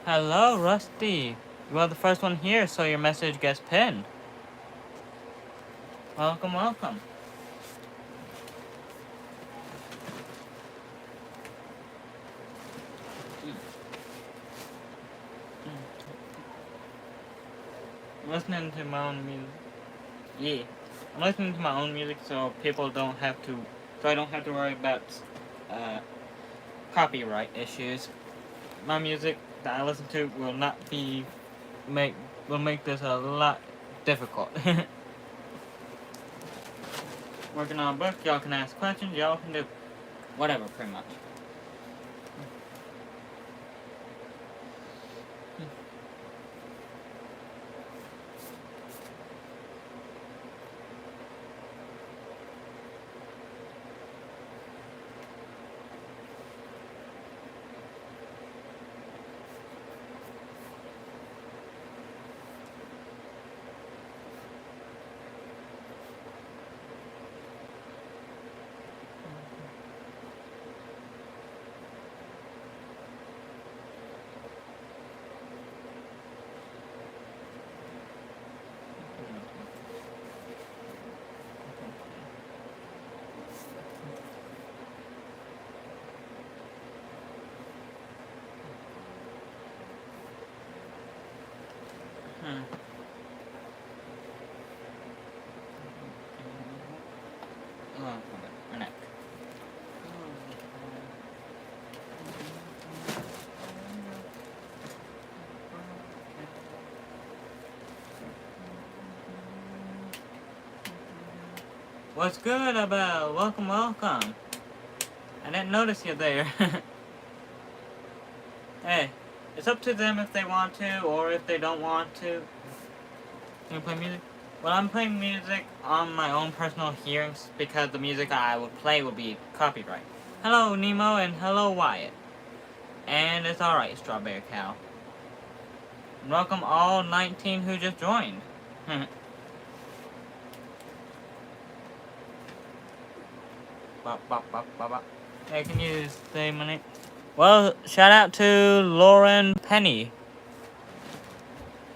Hello, Rusty. You are the first one here, so your message gets pinned. Welcome, welcome. I'm listening to my own music. Yeah. I'm listening to my own music so people don't have to, so I don't have to worry about uh, copyright issues. My music that I listen to will not be, will make this a lot difficult. Working on a book, y'all can ask questions, y'all can do whatever, pretty much. My neck. What's good, Abel? Welcome, welcome. I didn't notice you there. Hey, it's up to them if they want to or if they don't want to. Can you play music? Well, I'm playing music on my own personal hearings because the music I would play would be copyright. Hello, Nemo, and hello, Wyatt. And it's alright, Strawberry Cow. Welcome all 19 who just joined. Bop, bop, bop, bop, bop. Hey, can you say my name? Well, shout out to Lauren Penny.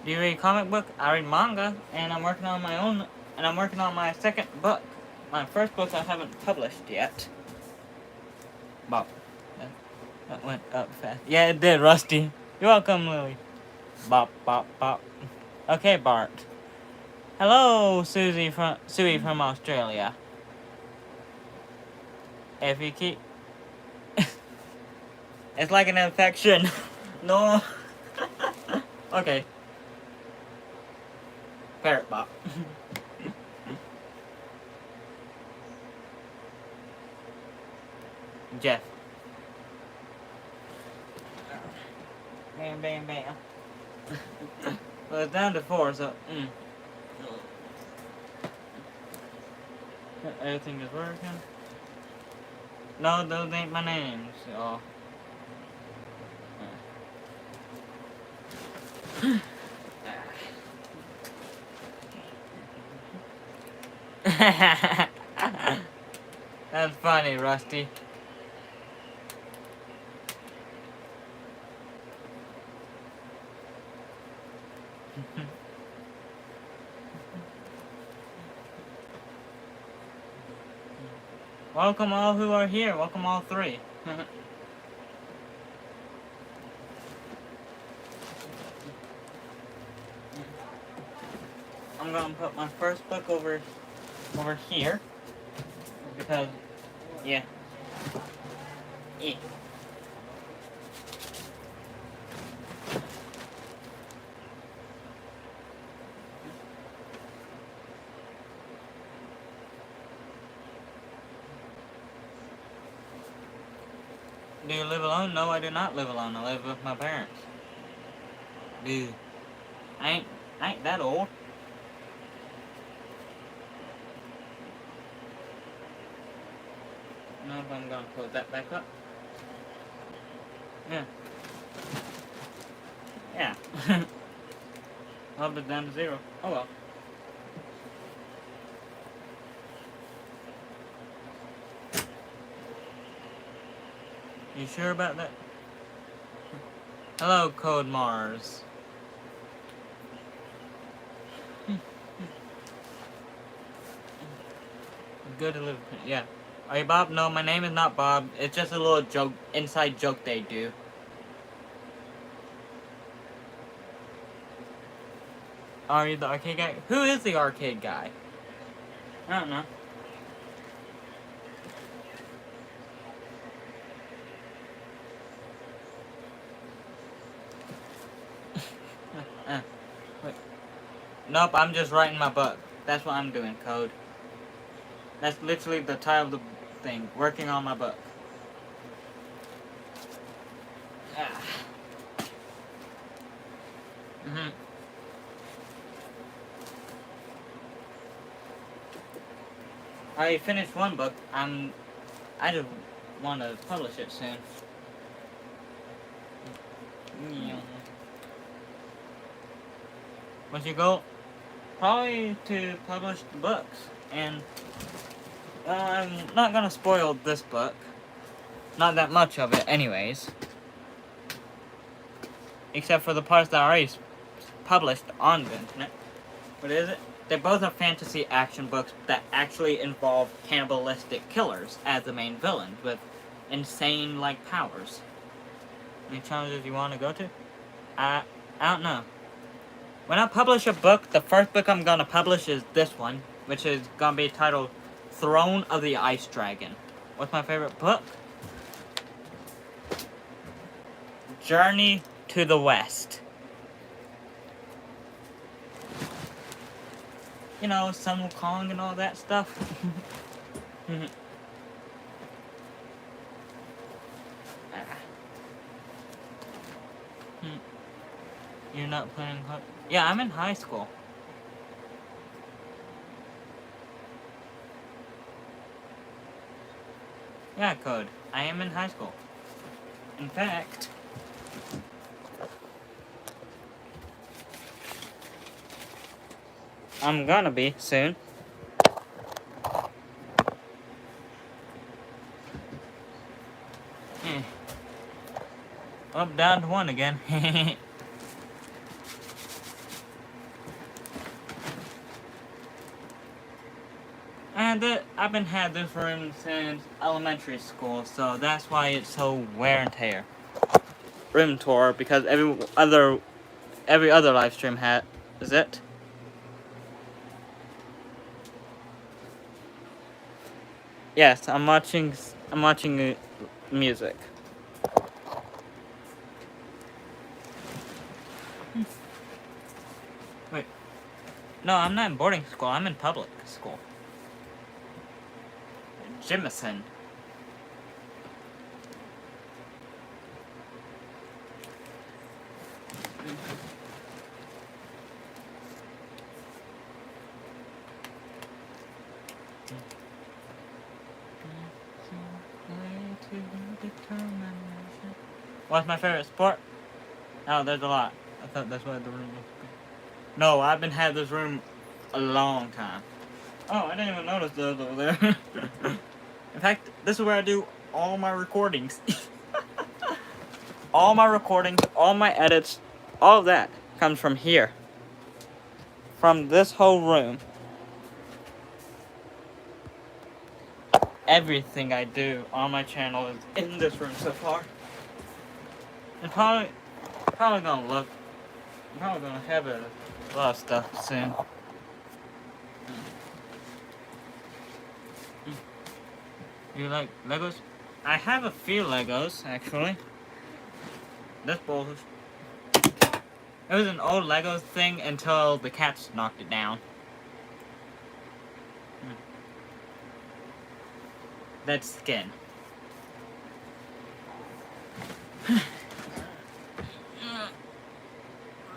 Do you read comic book? I read manga, and I'm working on my own, and I'm working on my second book. My first book I haven't published yet. Bop. That went up fast. Yeah, it did, Rusty. You're welcome, Lily. Bop, bop, bop. Okay, Bart. Hello, Susie from Australia. If you keep... It's like an infection. No. Okay. Parrot bop. Jeff. Bam, bam, bam. Well, it's down to 4, so... Everything is working. No, those ain't my names, so... That's funny, Rusty. Welcome all who are here. Welcome all 3. I'm gonna put my first book over here because, yeah. Do you live alone? No, I do not live alone. I live with my parents. Dude, I ain't that old. Now if I'm gonna close that back up. Yeah. Yeah. Up it down to 0. Oh well. You sure about that? Hello, Code Mars. Good to live. Yeah. Are you Bob? No, my name is not Bob. It's just a little joke, inside joke they do. Are you the arcade guy? Who is the arcade guy? I don't know. Wait. Nope, I'm just writing my book. That's what I'm doing, Code. That's literally the title of the thing. Working on my book. Ah. I finished one book. I just want to publish it soon. What's your goal? Probably to publish the books. And I'm not gonna spoil this book. Not that much of it, anyways. Except for the parts that are already published on the internet. What is it? They both are fantasy action books that actually involve cannibalistic killers as the main villains with insane like powers. Any challenges you want to go to? I don't know. When I publish a book, the first book I'm gonna publish is this one, which is gonna be titled Throne of the Ice Dragon. What's my favorite book? Journey to the West. You know, Sun Wukong and all that stuff. You're not playing hard? Yeah, I'm in high school. Yeah, Code. I am in high school. In fact, I'm gonna be soon. Up, down to one again. And I've been had this room since elementary school, so that's why it's so wear and tear. Room tour, because every other live stream has it. Yes, I'm watching music. Wait. No, I'm not in boarding school. I'm in public school. Jimison. What's my favorite sport? Oh, there's a lot. I thought that's what the room was. No, I've been had this room a long time. Oh, I didn't even notice those over there. In fact, this is where I do all my recordings. All my recordings, all my edits, all of that comes from here. From this whole room. Everything I do on my channel is in this room so far. And probably gonna look. I'm probably gonna have a lot of stuff soon. You like Legos? I have a few Legos actually. This bowl. It was an old Legos thing until the cats knocked it down. That's skin.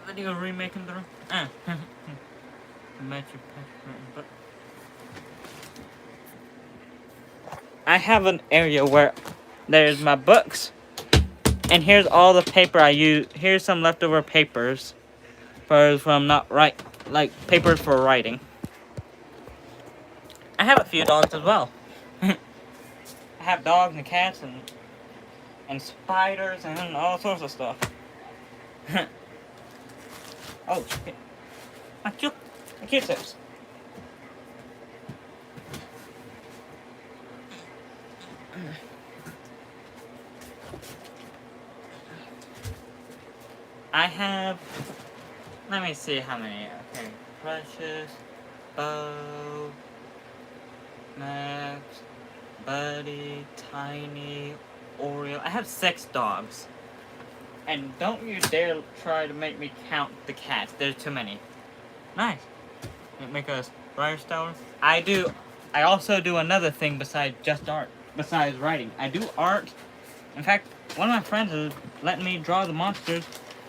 Video remaking the room. I have an area where there's my books, and here's all the paper I use. Here's some leftover papers from not write, like papers for writing. I have a few dogs as well. I have dogs and cats and spiders and all sorts of stuff. Oh shit. My Q-tips. I have, let me see how many. Okay, Precious, Bo, Max, Buddy, Tiny, Oreo. I have 6 dogs. And don't you dare try to make me count the cats. There's too many. Nice. Make us writer's tower. I also do another thing besides just art. Besides writing. I do art. In fact, one of my friends is letting me draw the monsters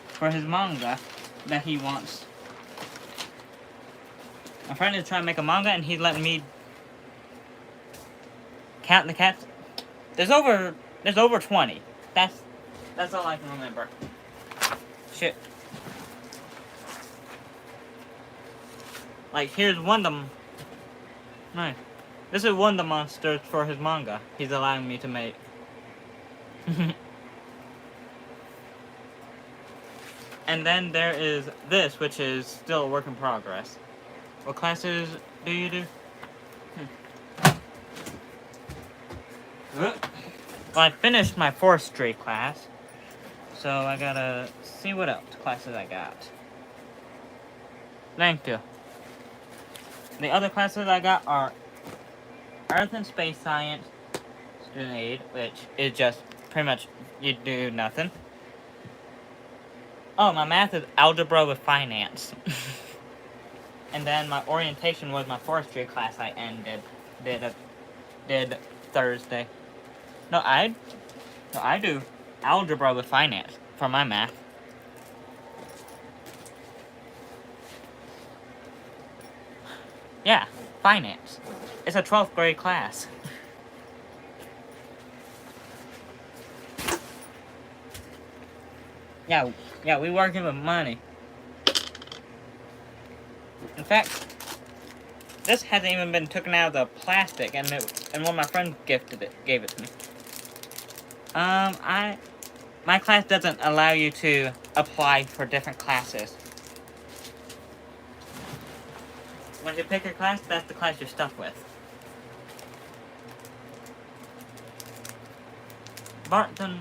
for his manga that he wants. My friend is trying to make a manga and he's letting me count the cats. There's over 20. That's all I can remember. Shit. Like, here's one of them. Nice. This is one of the monsters for his manga he's allowing me to make. And then there is this, which is still a work in progress. What classes do you do? Well, I finished my forestry class. So I gotta see what else classes I got. Thank you. The other classes I got are Earth and Space Science, Student Aid, which is just pretty much you do nothing. Oh, my math is Algebra with Finance. And then my orientation was my forestry class I did Thursday. No, I do Algebra with Finance for my math. Yeah, finance. It's a 12th grade class. Yeah, we working with money. In fact, this hasn't even been taken out of the plastic, and one of my friends gave it to me. My class doesn't allow you to apply for different classes. Once you pick a class, that's the class you're stuck with. Barton,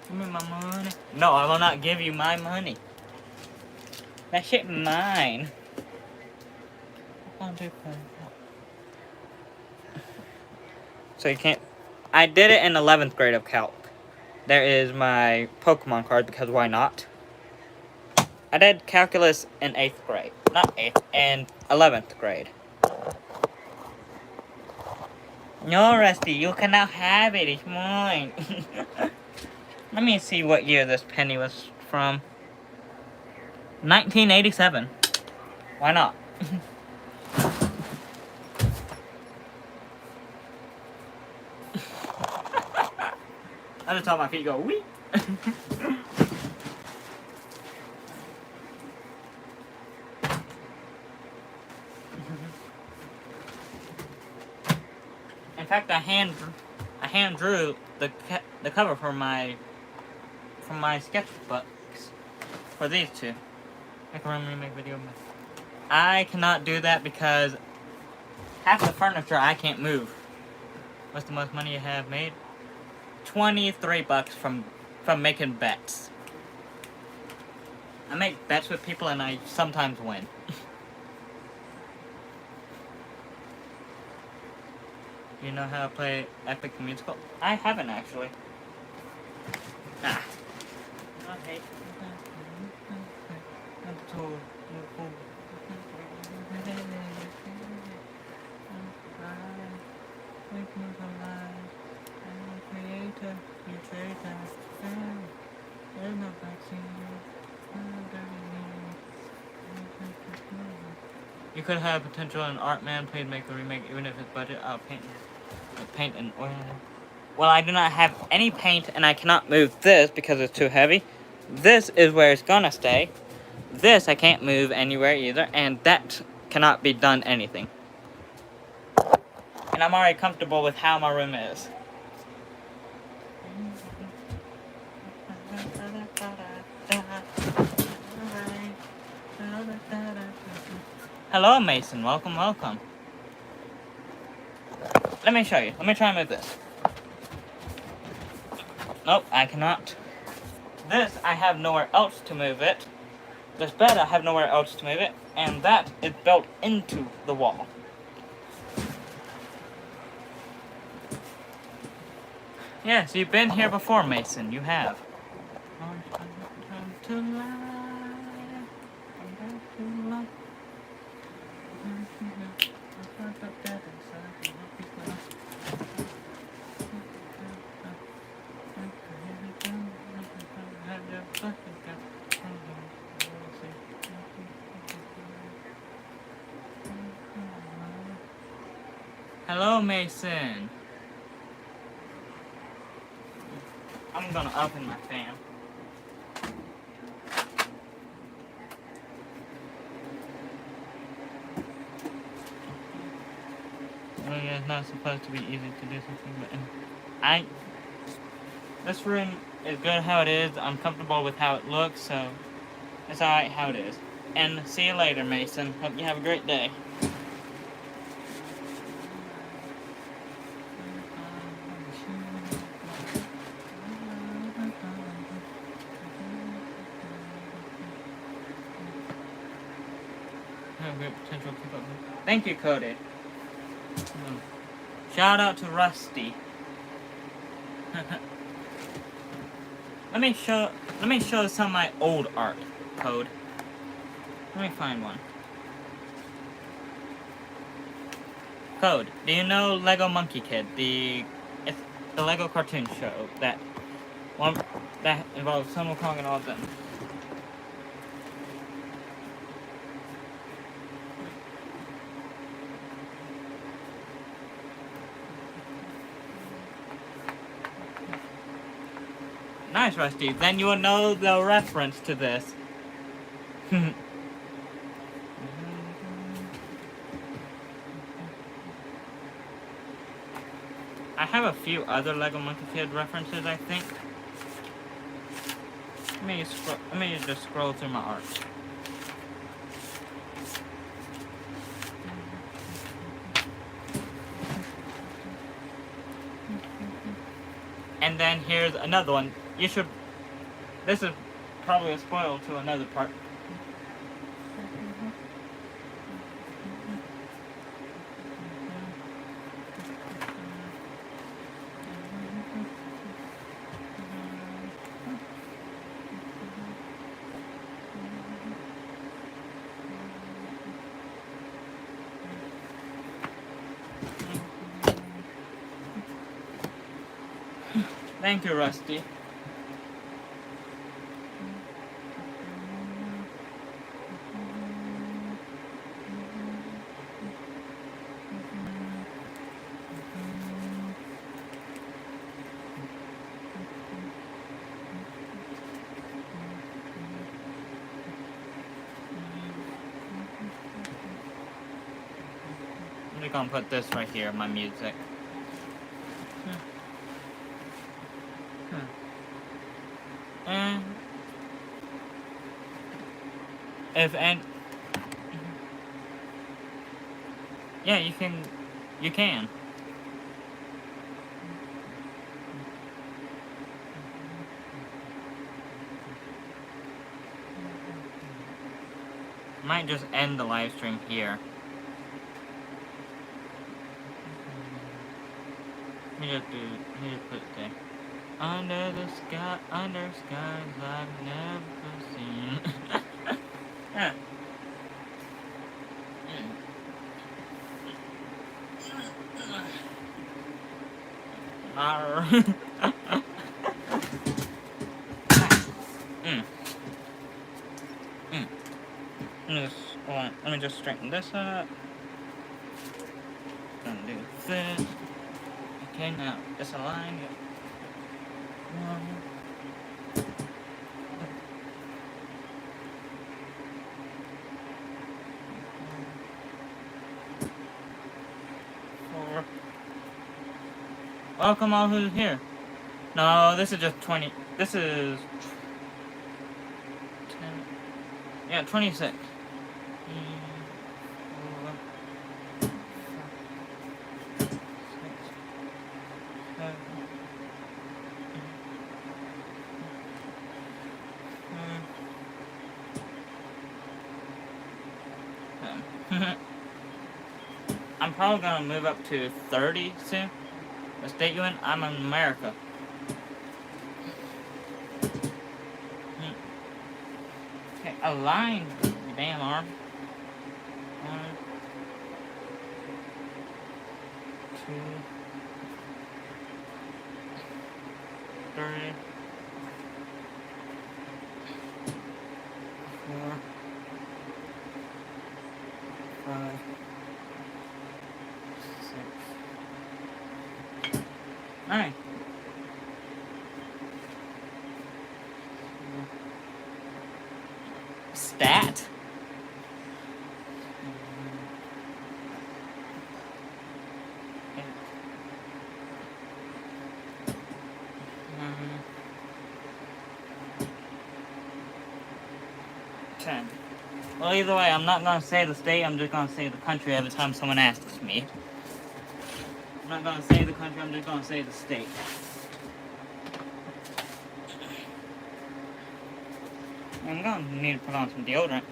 give me my money. No, I will not give you my money. That shit mine. So you can't. I did it in 11th grade of Calc. There is my Pokemon card, because why not? I did calculus in 8th grade. Not 8th, in 11th grade. No, Rusty, you cannot have it. It's mine. Let me see what year this penny was from. 1987. Why not? I just saw my feet go, wee. In fact, I hand drew the cover for my sketchbooks for these two. I can remember to make video. I cannot do that because half the furniture I can't move. What's the most money you have made? $23 from making bets. I make bets with people and I sometimes win. You know how to play Epic Musical? I haven't actually. Ah. Okay. You could have potential in Art Man. Please make the remake, even if it's budget. I'll paint and oil. Well, I do not have any paint, and I cannot move this because it's too heavy. This is where it's gonna stay. This I can't move anywhere either, and that cannot be done anything. And I'm already comfortable with how my room is. Hello, Mason. Welcome, welcome. Let me show you. Let me try and move this. Nope, I cannot. This, I have nowhere else to move it. This bed, I have nowhere else to move it. And that is built into the wall. Yes, you've been here before, Mason. You have. Hello, Mason. I'm gonna open my fan. Well, yeah, it's not supposed to be easy to do something, but this room is good how it is. I'm comfortable with how it looks, so it's alright how it is. And see you later, Mason. Hope you have a great day. Have great potential to keep up with. Thank you, Cody. Shout out to Rusty. Let me show some of my old art, Code. Let me find one. Code, do you know Lego Monkey Kid? It's the Lego cartoon show that involves Sun Wukong and all of them. Nice, Rusty. Then you will know the reference to this. I have a few other Lego Monkey Kid references, I think. Let me just scroll through my art. And then here's another one. This is probably a spoil to another part. Thank you, Rusty. I'm just gonna put this right here, my music. And yeah, you can. Might just end the live stream here. Let me just put it there. Under skies I've never seen. Yeah. Let me just straighten this up. Gonna do this. Okay, now disalign it. Welcome all who's here. No, this is just 20. This is 10. Yeah, 26. I'm probably gonna move up to 30 soon. The state you in? I'm in America. Okay, align your damn arm. 1, 2, 3, 4, 5, 6, 9. Stat. Well, either way, I'm not going to say the state, I'm just going to say the country every time someone asks me. I'm not going to say the country, I'm just going to say the state. I'm going to need to put on some deodorant.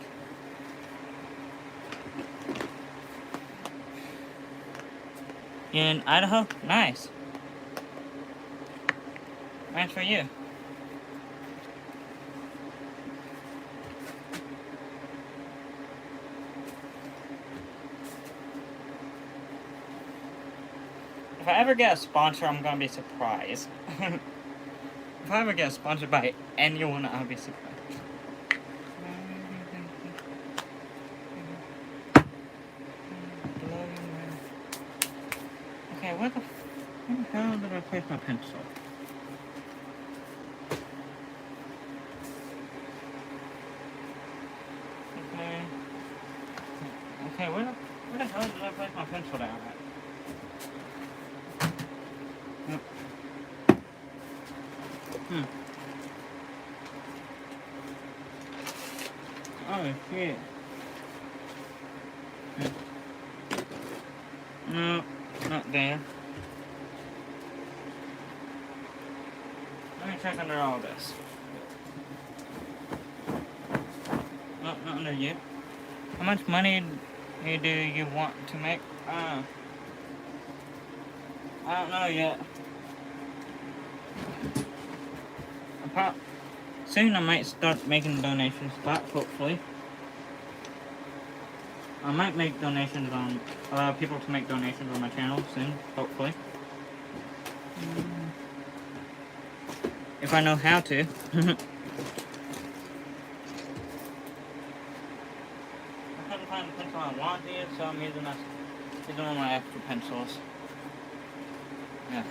In Idaho? Nice. Nice for you. If I ever get a sponsor, I'm gonna be surprised. If I ever get sponsored by anyone, I'll be surprised. Okay, where the hell did I place my pencil? Okay, where the hell did I place my pencil down at? Oh, shit. No, not there. Let me check under all this. No, not under you. How much money do you want to make? I don't know yet. Soon I might start making donations back, hopefully. I might make donations on, allow people to make donations on my channel soon, hopefully. If I know how to. I couldn't find the pencil I wanted, so I'm using one of my extra pencils. Yeah.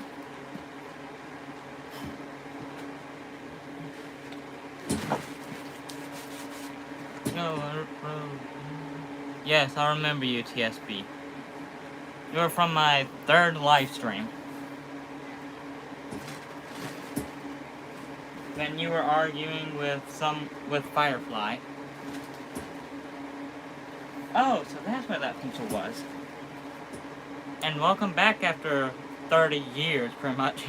Yes, I remember you, TSB. You were from my 3rd live stream. Then you were arguing with Firefly. Oh, so that's where that pencil was. And welcome back after 30 years, pretty much.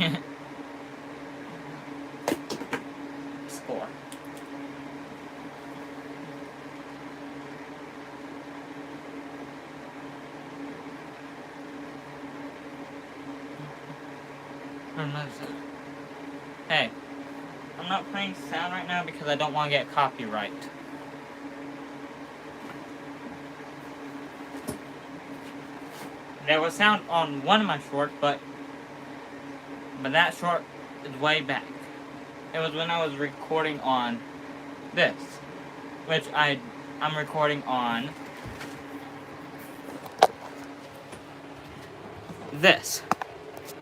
Score. Hey, I'm not playing sound right now because I don't want to get copyright. There was sound on one of my shorts, but that short is way back. It was when I was recording on this, which I'm recording on this.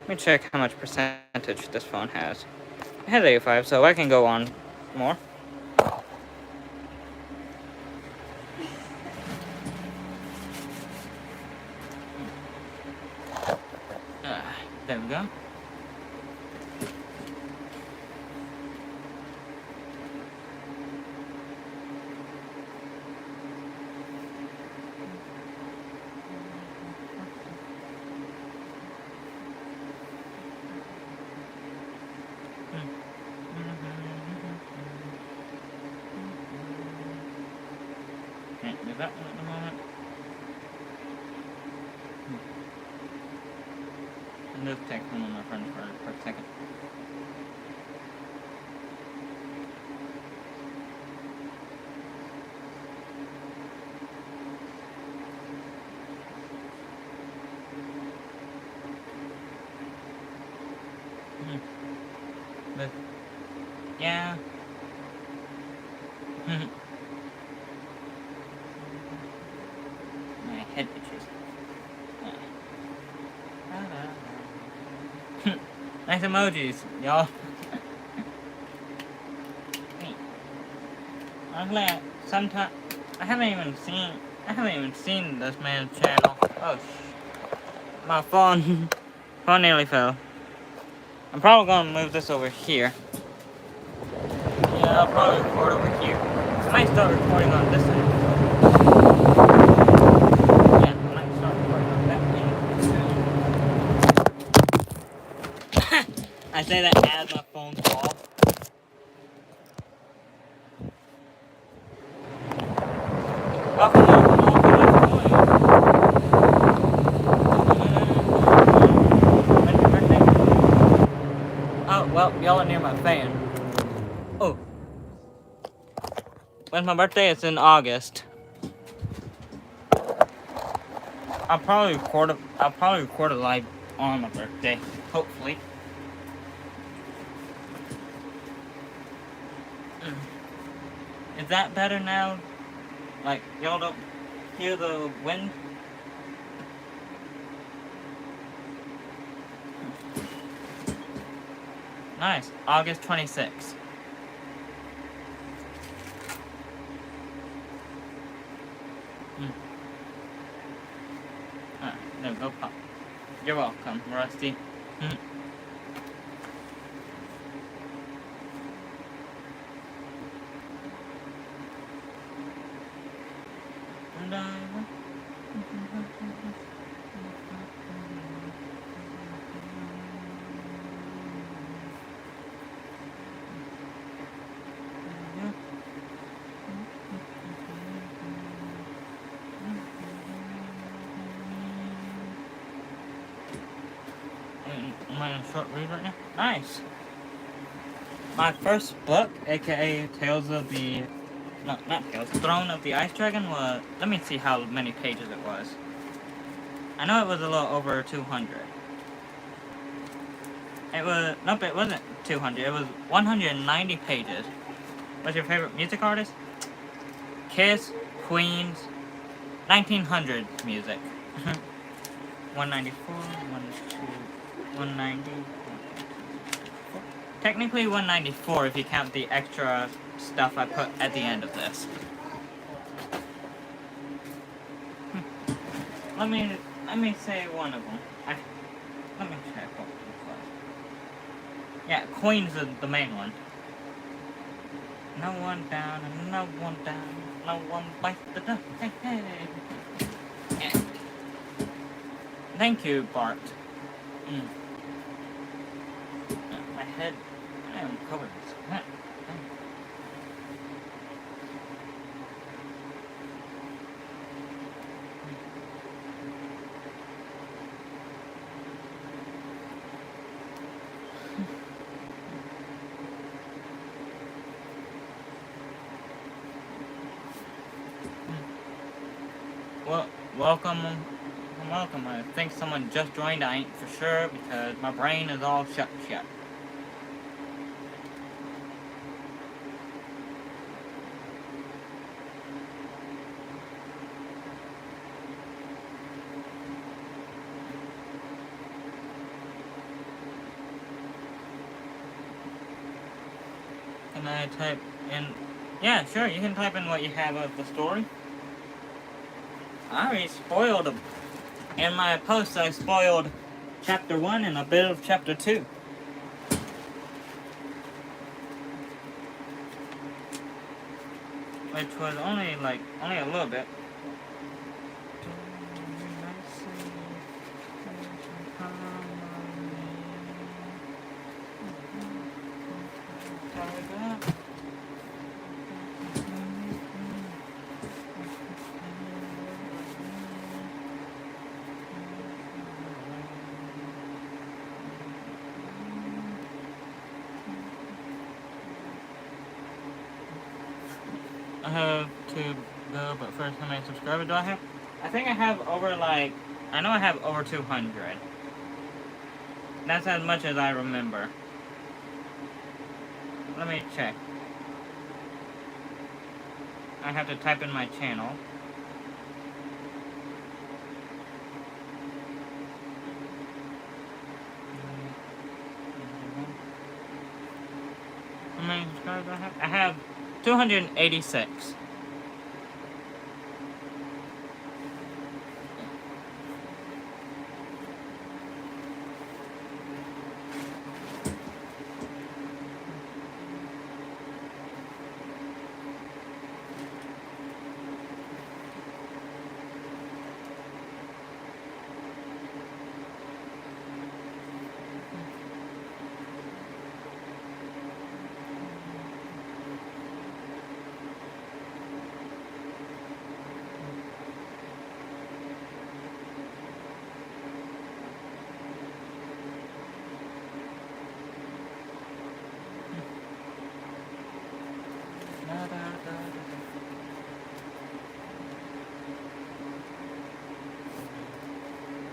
Let me check how much percentage this phone has. It has 85, so I can go on more. There we go. Can't do that one at the moment. Just text one of my friends for a second. But yeah. My head itches. Nice emojis, y'all. I'm glad sometimes I haven't even seen this man's channel. Oh, my phone nearly fell. I'm probably gonna move this over here. Yeah, I'll probably record over here. I might start recording on this side. Yeah, I might start recording on that end. I say that as my phone falls. Welcome. When's your birthday? Oh, well, y'all are near my fan. Oh. When's my birthday? It's in August. I'll probably record a live on my birthday. Hopefully. Is that better now? Like, y'all don't hear the wind? Nice. August 26th. No, go pop. You're welcome, Rusty. Am I in a short read right now? Nice. My first book, aka Tales of the... No, not Tales. Throne of the Ice Dragon was... Let me see how many pages it was. I know it was a little over 200. It was... Nope, it wasn't 200. It was 190 pages. What's your favorite music artist? Kiss, Queens, 1900 music. 194, 190... Technically 194 if you count the extra stuff I put at the end of this. Let me say one of them. Let me check what it was. Yeah, Queens is the main one. No one down and no one down. No one bites the dust. Hey, hey. Yeah. Thank you, Bart. My head, I am covered in sweat. Well, welcome. I think someone just joined. I ain't for sure because my brain is all shut. Can I type in? Yeah, sure. You can type in what you have of the story. I already spoiled them. In my post, I spoiled chapter 1 and a bit of chapter 2. Which was only a little bit. I have to go, but first, how many subscribers do I have? I think I have over like, I know I have over 200. That's as much as I remember. Let me check. I have to type in my channel. How many subscribers do I have? I have 286.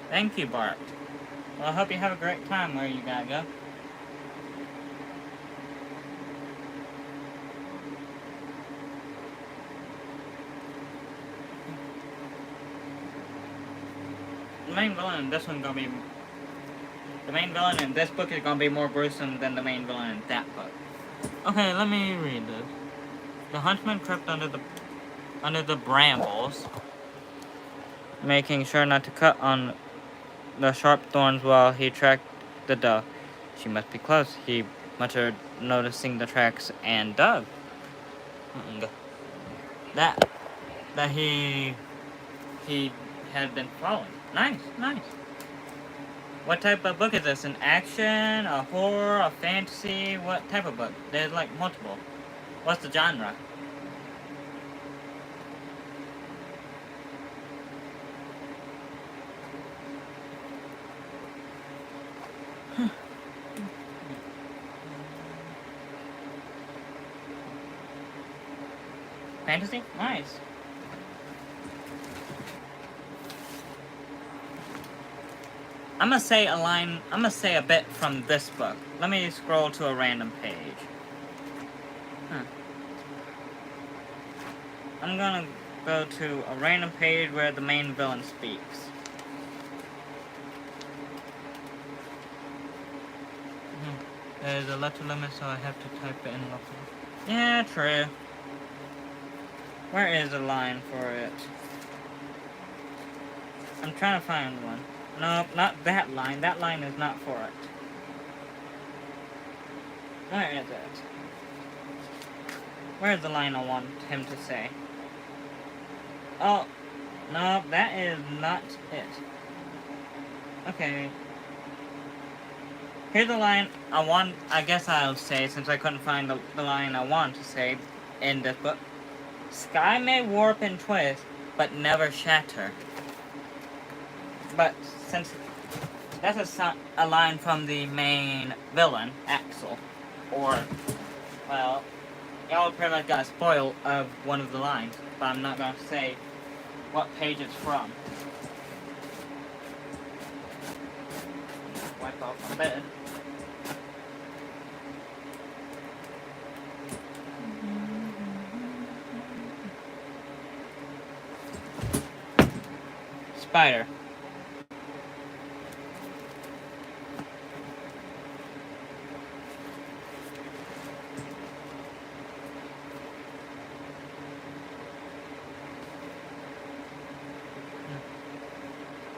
Thank you, Bart. Well, I hope you have a great time where you gotta go. The main villain in this one gonna be... The main villain in this book is gonna be more gruesome than the main villain in that book. Okay, let me read this. The huntsman crept under the brambles, making sure not to cut on the sharp thorns while he tracked the dove. She must be close, he muttered, noticing the tracks, and dove. That he had been following. Nice, nice. What type of book is this? An action, a horror, a fantasy? What type of book? There's like multiple. What's the genre? Fantasy? Nice. I'm gonna say a bit from this book. Let me scroll to a random page. I'm gonna go to a random page where the main villain speaks. There's a letter limit, so I have to type it in locally. Yeah, true. Where is the line for it? I'm trying to find one. No, not that line. That line is not for it. Where is it? Where's the line I want him to say? Oh, no, that is not it. Okay. Here's the line I guess I'll say, since I couldn't find the line I want to say in this book. Sky may warp and twist, but never shatter. But since that's a line from the main villain, Axel, or, well, y'all pretty much got a spoil of one of the lines, but I'm not going to say what page it's from. Wipe off my bed. Spider.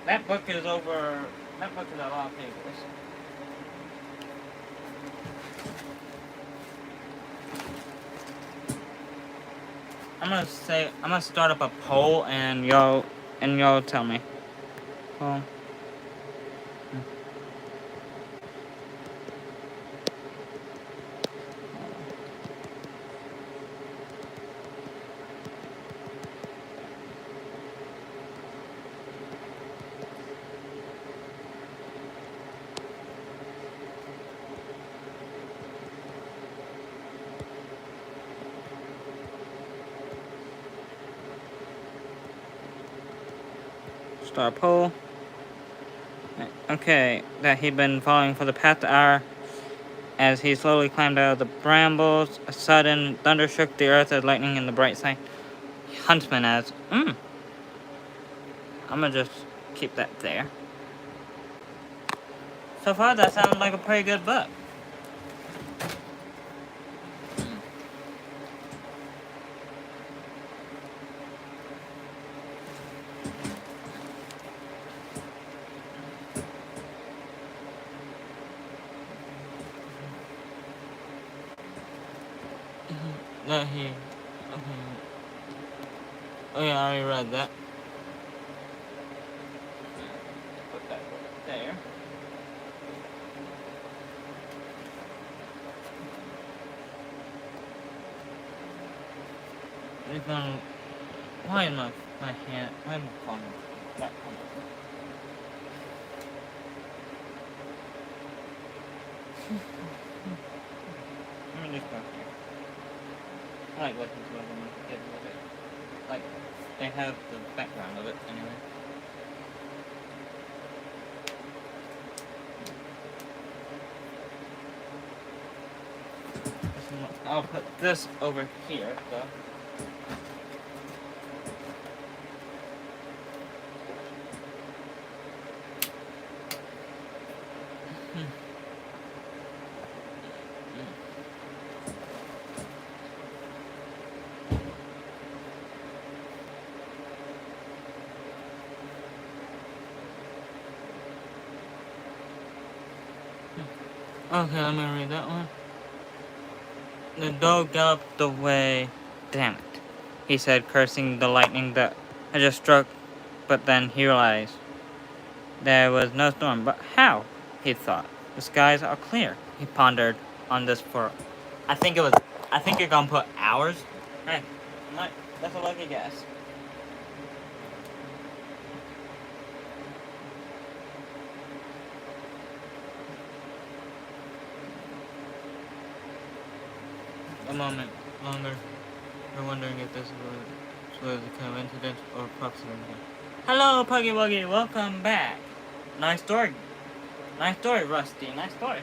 That book is a lot of pages. I'm gonna start up a poll and y'all tell me. Poll. Star pole. Okay, that he'd been following for the past hour. As he slowly climbed out of the brambles, a sudden thunder shook the earth as lightning in the bright sky. Huntsman as, I'm gonna just keep that there. So far, that sounds like a pretty good book. That he, okay. Oh yeah, I already read that. Put that there. It's gonna, why am my hand, why am I calling that one? Let me just go here. I like listening to them when kids with it. Like, they have the background of it anyway. I'll put this over here, though. Okay, let me read that one. The dog galloped away. Damn it, he said, cursing the lightning that had just struck, but then he realized there was no storm. But how? He thought. The skies are clear. He pondered on this for, I think you're gonna put hours. Hey, that's a lucky guess. A moment longer. We're wondering if this was a coincidence or proximity. Hello, Puggy Wuggy. Welcome back. Nice story. Nice story, Rusty. Nice story.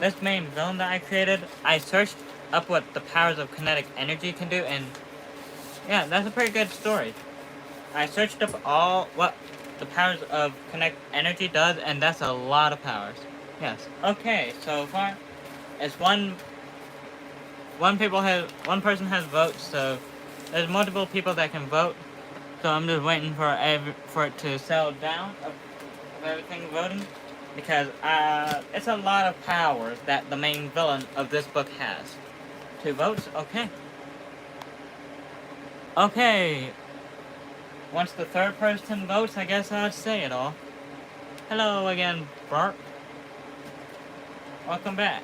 This main zone that I created, I searched up what the powers of kinetic energy can do, and yeah, that's a pretty good story. I searched up all what the powers of kinetic energy does, and that's a lot of powers. Yes. Okay, so far, it's one person has votes, so there's multiple people that can vote. So I'm just waiting for it to settle down of everything voting, because it's a lot of powers that the main villain of this book has. 2 votes, okay. Okay. Once the third person votes, I guess I'll say it all. Hello again, Bart. Welcome back.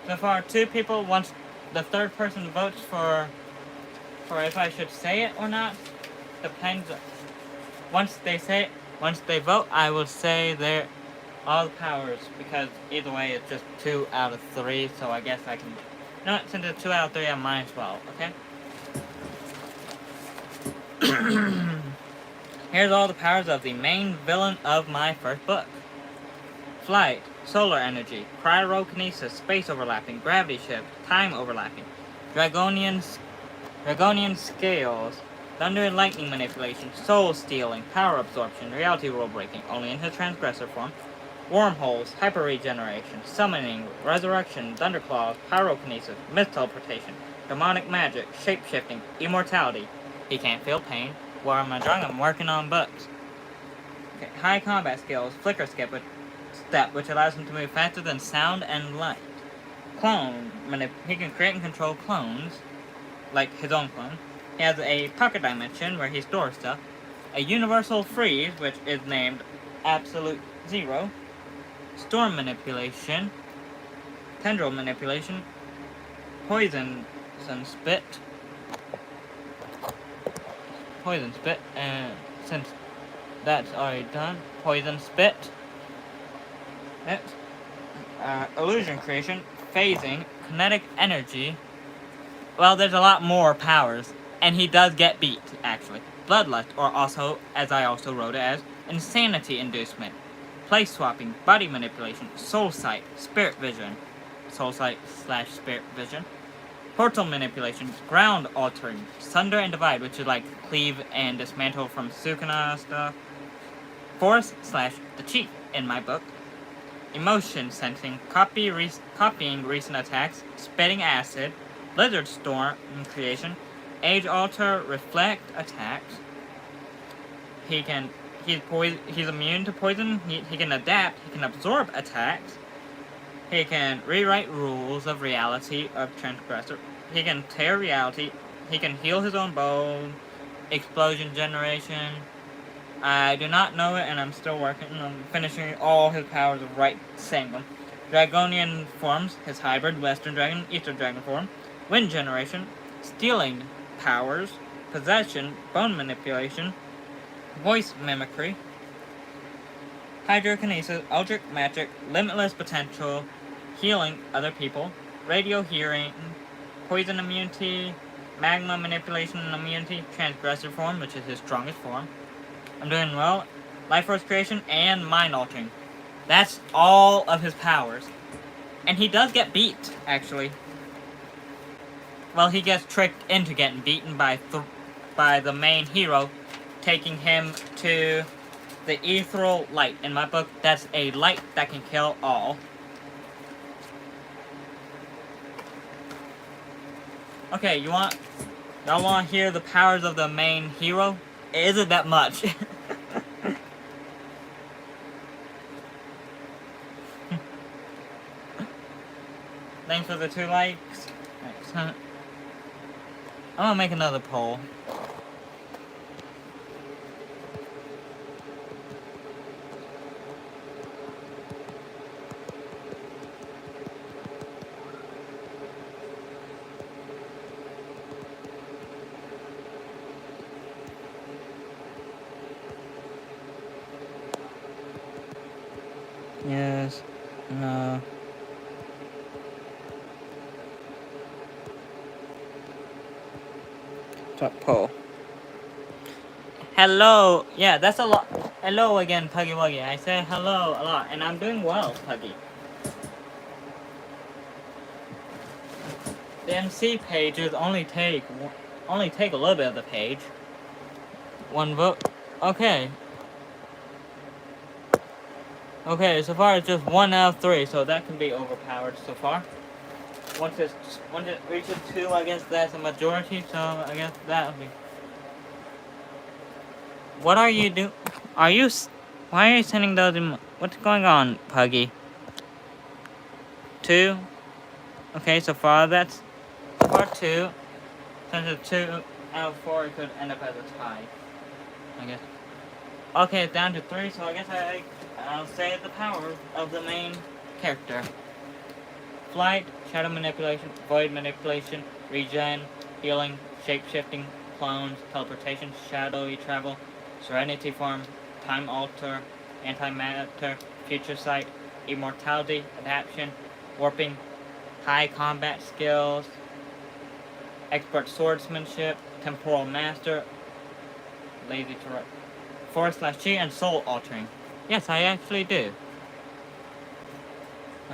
So far, 2 people. Once the third person votes for if I should say it or not, depends. Once they vote, I will say all the powers, because either way, it's just 2 out of 3. So I guess I can. You know what? Since it's 2 out of 3, I might as well. Okay. Here's all the powers of the main villain of my first book. Flight, solar energy, cryokinesis, space overlapping, gravity shift, time overlapping, dragonian scales, thunder and lightning manipulation, soul stealing, power absorption, reality rule breaking, only in his transgressor form, wormholes, hyper regeneration, summoning, resurrection, thunderclaws, pyrokinesis, mist teleportation, demonic magic, shape shifting, immortality. He can't feel pain. Where am I drawing? I'm working on books. Okay, high combat skills, flicker step, which allows him to move faster than sound and light. Clone, he can create and control clones, like his own clone. He has a pocket dimension where he stores stuff. A universal freeze, which is named Absolute Zero. Storm manipulation. Tendril manipulation. Poison spit. And since that's already done, poison spit. Next, illusion creation, phasing, kinetic energy, Well, there's a lot more powers, and he does get beat, actually. Bloodlust, or also, as I also wrote it as, insanity inducement, place swapping, body manipulation, soul sight, spirit vision, soul sight / spirit vision, portal manipulation, ground altering, sunder and divide, which is like cleave and dismantle from Sukuna stuff, force / the chief in my book, emotion sensing, copying recent attacks, spitting acid, blizzard storm creation, age alter, reflect attacks. He's immune to poison. He can adapt. He can absorb attacks. He can rewrite rules of reality of transgressor. He can tear reality. He can heal his own bone. Explosion generation. I do not know it, and I'm still working on finishing all his powers of right saying them. Dragonian forms, his hybrid, Western Dragon, Eastern Dragon form. Wind generation. Stealing powers. Possession. Bone manipulation. Voice mimicry. Hydrokinesis. Eldritch magic. Limitless potential. Healing other people. Radio hearing. Poison immunity. Magma manipulation and immunity. Transgressor form, which is his strongest form. I'm doing well. Life Force creation and mind altering. That's all of his powers. And he does get beat, actually. Well, he gets tricked into getting beaten by the main hero, taking him to the ethereal light. In my book, that's a light that can kill all. Okay, y'all want to hear the powers of the main hero? It isn't that much. Thanks for the 2 likes. Excellent. I'm gonna make another poll. Yes. No. Top poll. Hello. Yeah, that's a lot. Hello again, Puggy Wuggy. I say hello a lot, and I'm doing well, Puggy. The MC pages only take a little bit of the page. 1 vote. Okay. Okay, so far it's just 1 out of 3, so that can be overpowered so far. Once it reaches 2, I guess that's a majority, so I guess that'll be. What are you doing? Why are you sending those in? What's going on, Puggy? 2? Okay, so far that's part 2. Since it's 2 out of 4, it could end up as a tie, I guess. Okay, it's down to 3, so I guess I'll say the power of the main character. Flight, shadow manipulation, void manipulation, regen, healing, shape-shifting, clones, teleportation, shadowy travel, serenity form, time alter, antimatter, future sight, immortality, adaptation, warping, high combat skills, expert swordsmanship, temporal master, lazy to force / chi, and soul altering. Yes, I actually do.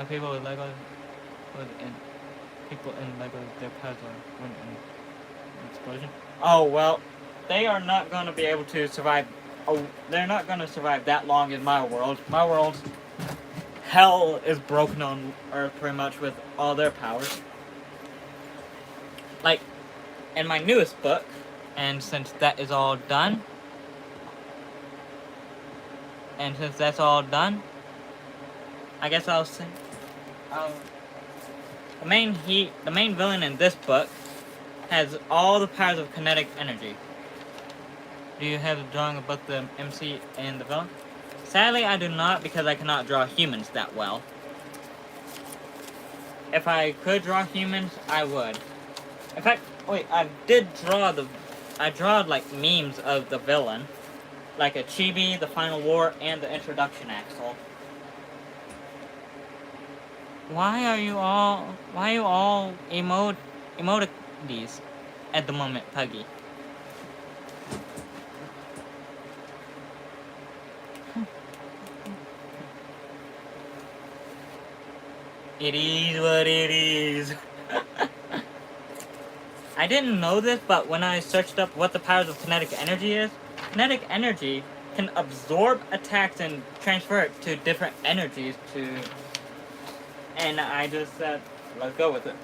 People with Lego. People in Lego, their powers are when an explosion. Oh well, they are not going to be able to survive. Oh, they're not going to survive that long in my world. My world, hell is broken on Earth pretty much with all their powers. Like in my newest book, and since that is all done, I guess I'll say. The main villain in this book has all the powers of kinetic energy. Do you have a drawing about the MC and the villain? Sadly, I do not, because I cannot draw humans that well. If I could draw humans, I would. In fact, wait, I draw like memes of the villain, like a Chibi, the Final War, and the Introduction Axle. Why are you all these at the moment, Puggy. It is what it is. I didn't know this, but when I searched up what the powers of kinetic energy is, kinetic energy can absorb attacks and transfer it to different energies and I just said, let's go with it.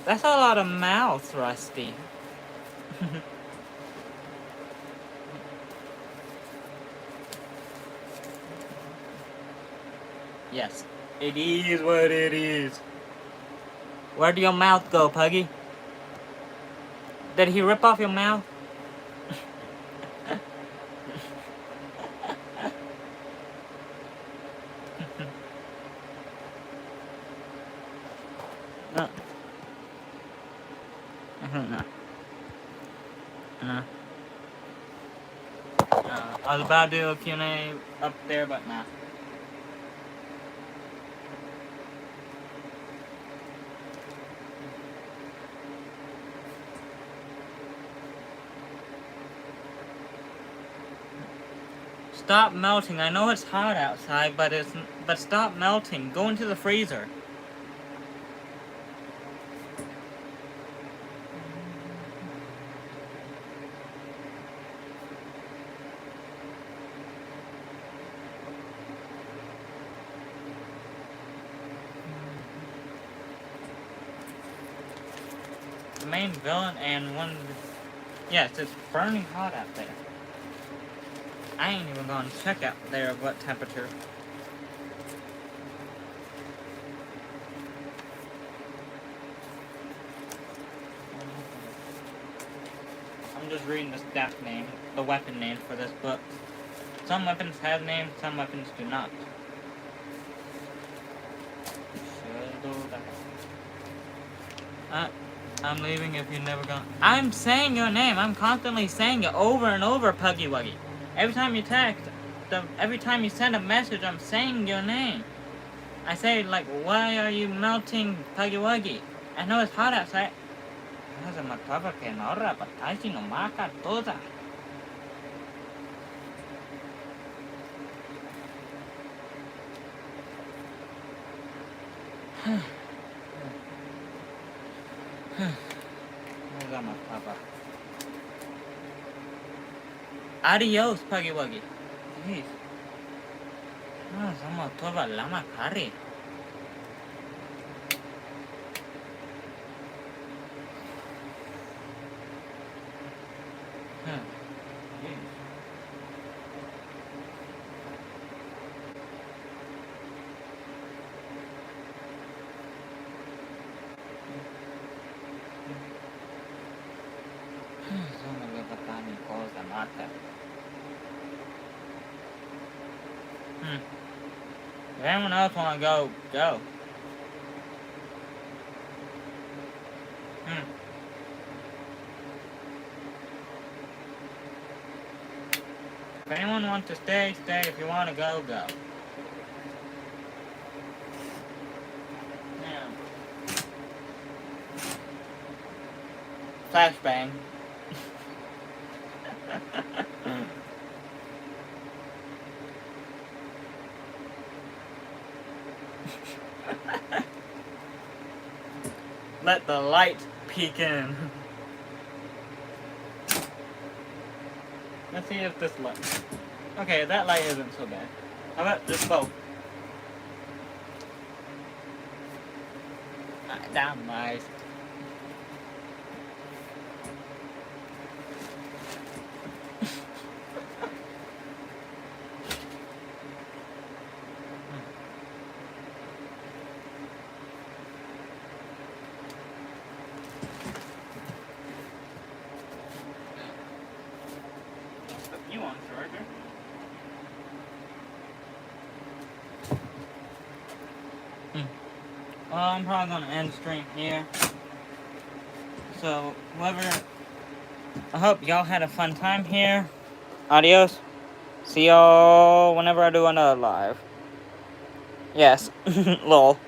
That's a lot of mouth, Rusty. Yes, it is what it is. Where'd your mouth go, Puggy? Did he rip off your mouth? No. No. No. I was about to do a Q&A up there, but nah. Stop melting. I know it's hot outside, but stop melting. Go into the freezer. The main villain and one. Yes, it's burning hot out there. I ain't even gonna check out there what temperature. I'm just reading the stat name, the weapon name for this book. Some weapons have names, some weapons do not. I'm leaving if you're never gonna. I'm saying your name. I'm constantly saying it over and over, Puggy Wuggy. Every time you text, every time you send a message, I'm saying your name. I say, like, why are you melting, Puggy Wuggy? I know it's hot outside. Adios, Puggy Wuggy. Jeez. Sama toba lama kari. If anyone else want to go, go. If anyone wants to stay, stay. If you want to go, go. Yeah. Flashbang. Let the light peek in. Let's see if this light. Okay, that light isn't so bad. How about this bulb? Damn nice. You on charger? Well, I'm probably gonna end the stream here. So, I hope y'all had a fun time here. Adios. See y'all whenever I do another live. Yes. Lol.